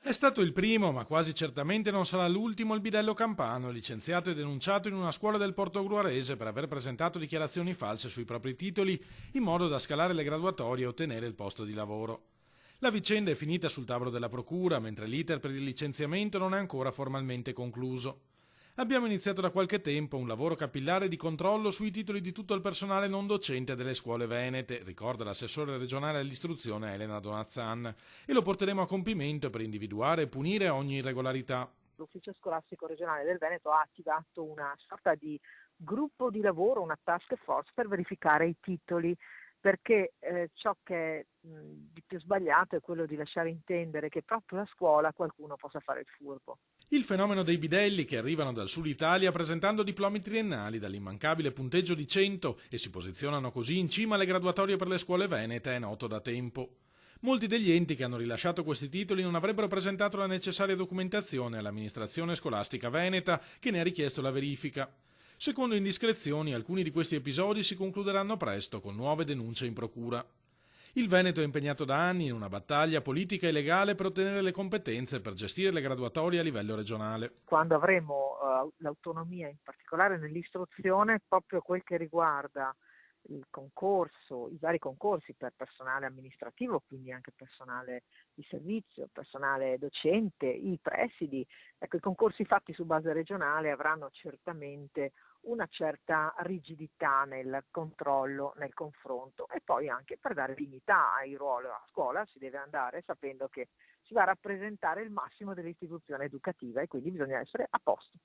È stato il primo, ma quasi certamente non sarà l'ultimo, il bidello campano, licenziato e denunciato in una scuola del Portogruarese per aver presentato dichiarazioni false sui propri titoli in modo da scalare le graduatorie e ottenere il posto di lavoro. La vicenda è finita sul tavolo della procura, mentre l'iter per il licenziamento non è ancora formalmente concluso. Abbiamo iniziato da qualche tempo un lavoro capillare di controllo sui titoli di tutto il personale non docente delle scuole venete, ricorda l'assessore regionale all'istruzione Elena Donazzan, e lo porteremo a compimento per individuare e punire ogni irregolarità. L'Ufficio Scolastico Regionale del Veneto ha attivato una sorta di gruppo di lavoro, una task force per verificare i titoli, perché ciò che è di più sbagliato è quello di lasciare intendere che proprio a scuola qualcuno possa fare il furbo. Il fenomeno dei bidelli che arrivano dal sud Italia presentando diplomi triennali dall'immancabile punteggio di 100 e si posizionano così in cima alle graduatorie per le scuole venete è noto da tempo. Molti degli enti che hanno rilasciato questi titoli non avrebbero presentato la necessaria documentazione all'amministrazione scolastica veneta che ne ha richiesto la verifica. Secondo indiscrezioni, alcuni di questi episodi si concluderanno presto con nuove denunce in procura. Il Veneto è impegnato da anni in una battaglia politica e legale per ottenere le competenze per gestire le graduatorie a livello regionale. Quando avremo l'autonomia, in particolare nell'istruzione, proprio quel che riguarda il concorso, i vari concorsi per personale amministrativo, quindi anche personale di servizio, personale docente, i presidi, ecco, i concorsi fatti su base regionale avranno certamente una certa rigidità nel controllo, nel confronto e poi anche per dare dignità ai ruoli a scuola si deve andare sapendo che si va a rappresentare il massimo dell'istituzione educativa e quindi bisogna essere a posto.